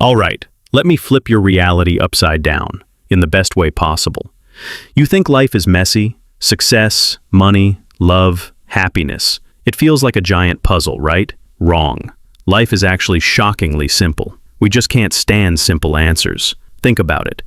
All right, let me flip your reality upside down, in the best way possible. You think life is messy? Success, money, love, happiness. It feels like a giant puzzle, right? Wrong. Life is actually shockingly simple. We just can't stand simple answers. Think about it.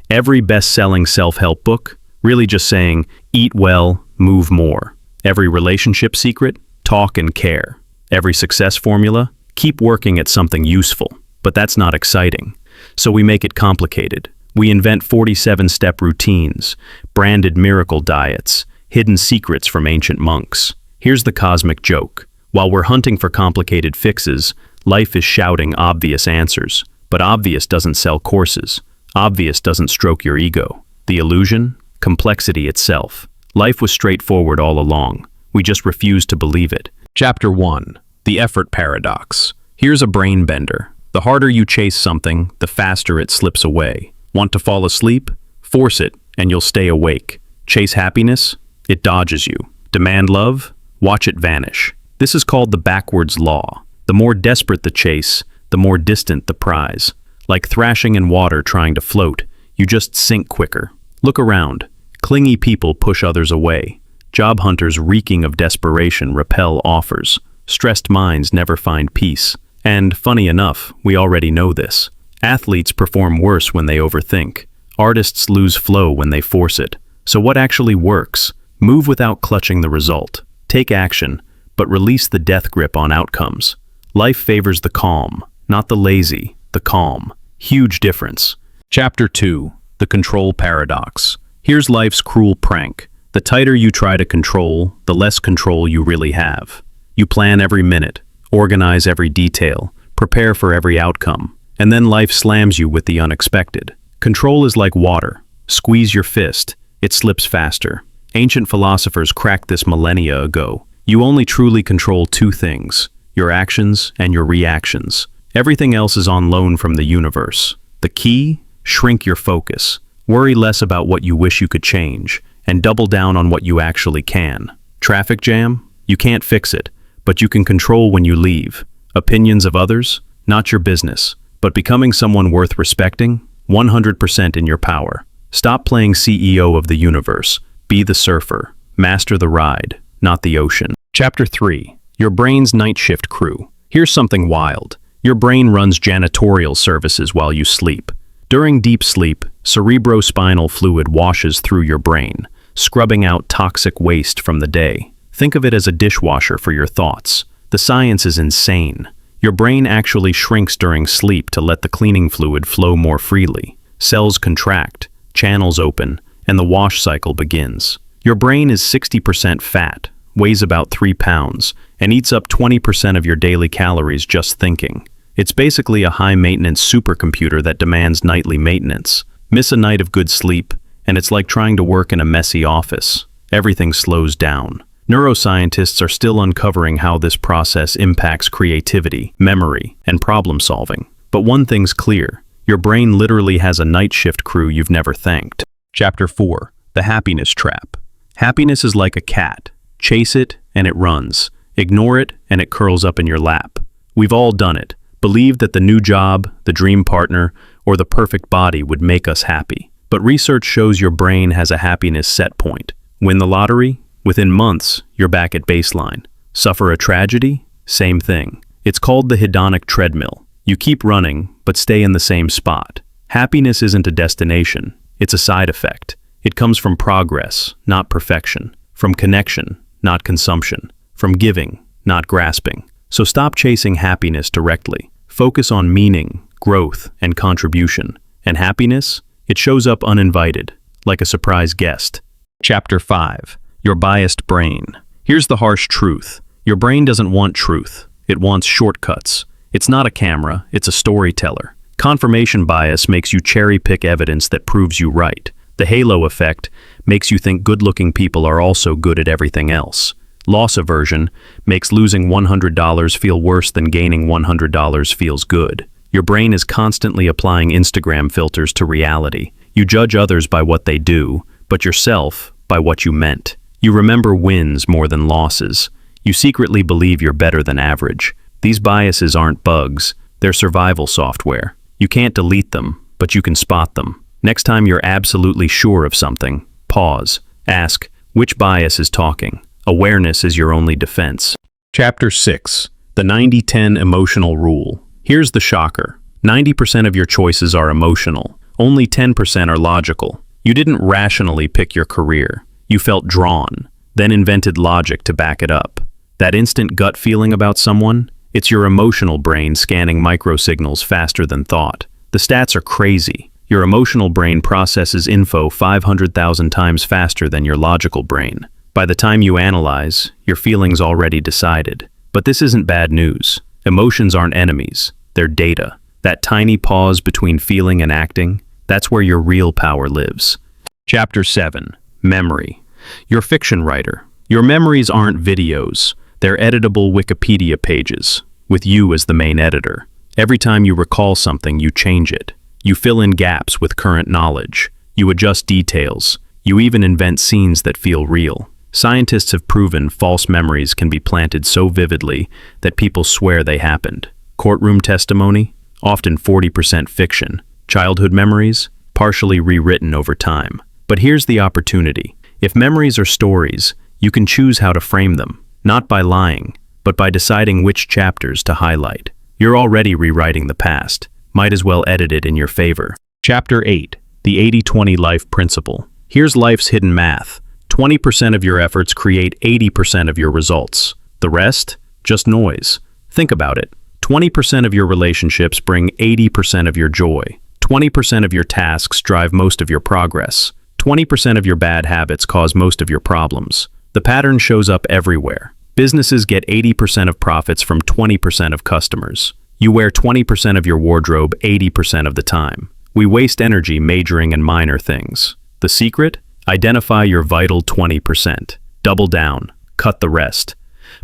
Every best-selling self-help book, really just saying, eat well, move more. Every relationship secret, talk and care. Every success formula, keep working at something useful. But that's not exciting. So we make it complicated. We invent 47-step routines, branded miracle diets, hidden secrets from ancient monks. Here's the cosmic joke. While we're hunting for complicated fixes, life is shouting obvious answers. But obvious doesn't sell courses. Obvious doesn't stroke your ego. The illusion? Complexity itself. Life was straightforward all along. We just refused to believe it. Chapter 1. The Effort Paradox. Here's a brain bender. The harder you chase something, the faster it slips away. Want to fall asleep? Force it, and you'll stay awake. Chase happiness? It dodges you. Demand love? Watch it vanish. This is called the backwards law. The more desperate the chase, the more distant the prize. Like thrashing in water trying to float, you just sink quicker. Look around. Clingy people push others away. Job hunters reeking of desperation repel offers. Stressed minds never find peace. And, funny enough, we already know this. Athletes perform worse when they overthink. Artists lose flow when they force it. So what actually works? Move without clutching the result. Take action, but release the death grip on outcomes. Life favors the calm, not the lazy, the calm. Huge difference. Chapter 2. The Control Paradox. Here's life's cruel prank. The tighter you try to control, the less control you really have. You plan every minute, organize every detail, prepare for every outcome, and then life slams you with the unexpected. Control is like water. Squeeze your fist, it slips faster. Ancient philosophers cracked this millennia ago. You only truly control two things, your actions and your reactions. Everything else is on loan from the universe. The key? Shrink your focus. Worry less about what you wish you could change, and double down on what you actually can. Traffic jam? You can't fix it, but you can control when you leave. Opinions of others? Not your business. But becoming someone worth respecting? 100% in your power. Stop playing CEO of the universe. Be the surfer. Master the ride, not the ocean. Chapter 3. Your brain's night shift crew. Here's something wild. Your brain runs janitorial services while you sleep. During deep sleep, cerebrospinal fluid washes through your brain, scrubbing out toxic waste from the day. Think of it as a dishwasher for your thoughts. The science is insane. Your brain actually shrinks during sleep to let the cleaning fluid flow more freely. Cells contract, channels open, and the wash cycle begins. Your brain is 60% fat, weighs about 3 pounds, and eats up 20% of your daily calories just thinking. It's basically a high-maintenance supercomputer that demands nightly maintenance. Miss a night of good sleep, and it's like trying to work in a messy office. Everything slows down. Neuroscientists are still uncovering how this process impacts creativity, memory, and problem-solving. But one thing's clear. Your brain literally has a night shift crew you've never thanked. Chapter 4. The Happiness Trap. Happiness is like a cat. Chase it, and it runs. Ignore it, and it curls up in your lap. We've all done it. Believed that the new job, the dream partner, or the perfect body would make us happy. But research shows your brain has a happiness set point. Win the lottery? Within months, you're back at baseline. Suffer a tragedy? Same thing. It's called the hedonic treadmill. You keep running, but stay in the same spot. Happiness isn't a destination. It's a side effect. It comes from progress, not perfection. From connection, not consumption. From giving, not grasping. So stop chasing happiness directly. Focus on meaning, growth, and contribution. And happiness? It shows up uninvited, like a surprise guest. Chapter 5. Your biased brain. Here's the harsh truth. Your brain doesn't want truth. It wants shortcuts. It's not a camera, it's a storyteller. Confirmation bias makes you cherry-pick evidence that proves you right. The halo effect makes you think good-looking people are also good at everything else. Loss aversion makes losing $100 feel worse than gaining $100 feels good. Your brain is constantly applying Instagram filters to reality. You judge others by what they do, but yourself by what you meant. You remember wins more than losses. You secretly believe you're better than average. These biases aren't bugs, they're survival software. You can't delete them, but you can spot them. Next time you're absolutely sure of something, pause. Ask, which bias is talking? Awareness is your only defense. Chapter 6. The 90-10 Emotional Rule. Here's the shocker. 90% of your choices are emotional. Only 10% are logical. You didn't rationally pick your career. You felt drawn, then invented logic to back it up. That instant gut feeling about someone? It's your emotional brain scanning microsignals faster than thought. The stats are crazy. Your emotional brain processes info 500,000 times faster than your logical brain. By the time you analyze, your feelings already decided. But this isn't bad news. Emotions aren't enemies. They're data. That tiny pause between feeling and acting, that's where your real power lives. Chapter 7. Memory. You're a fiction writer. Your memories aren't videos. They're editable Wikipedia pages, with you as the main editor. Every time you recall something, you change it. You fill in gaps with current knowledge. You adjust details. You even invent scenes that feel real. Scientists have proven false memories can be planted so vividly that people swear they happened. Courtroom testimony? Often 40% fiction. Childhood memories? Partially rewritten over time. But here's the opportunity. If memories are stories, you can choose how to frame them, not by lying, but by deciding which chapters to highlight. You're already rewriting the past. Might as well edit it in your favor. Chapter 8. The 80-20 Life Principle. Here's life's hidden math. 20% of your efforts create 80% of your results. The rest? Just noise. Think about it. 20% of your relationships bring 80% of your joy. 20% of your tasks drive most of your progress. 20% of your bad habits cause most of your problems. The pattern shows up everywhere. Businesses get 80% of profits from 20% of customers. You wear 20% of your wardrobe 80% of the time. We waste energy majoring in minor things. The secret? Identify your vital 20%. Double down. Cut the rest.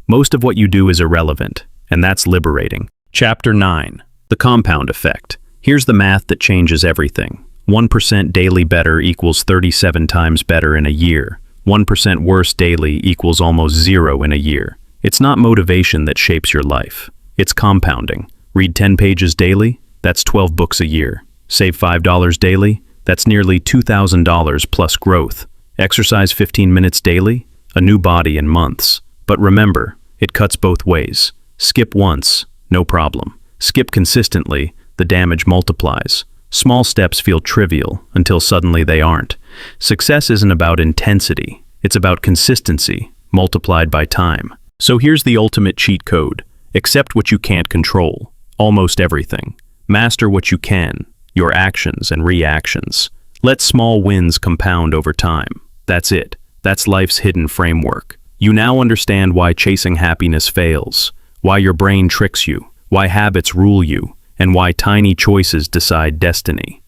Most of what you do is irrelevant, and that's liberating. Chapter 9. The Compound Effect. Here's the math that changes everything. 1% daily better equals 37 times better in a year. 1% worse daily equals almost 0 in a year. It's not motivation that shapes your life. It's compounding. Read 10 pages daily? That's 12 books a year. Save $5 daily? That's nearly $2,000 plus growth. Exercise 15 minutes daily? A new body in months. But remember, it cuts both ways. Skip once, no problem. Skip consistently, the damage multiplies. Small steps feel trivial until suddenly they aren't. Success isn't about intensity. It's about consistency, multiplied by time. So here's the ultimate cheat code. Accept what you can't control. Almost everything. Master what you can. Your actions and reactions. Let small wins compound over time. That's it. That's life's hidden framework. You now understand why chasing happiness fails, why your brain tricks you, why habits rule you, and why tiny choices decide destiny.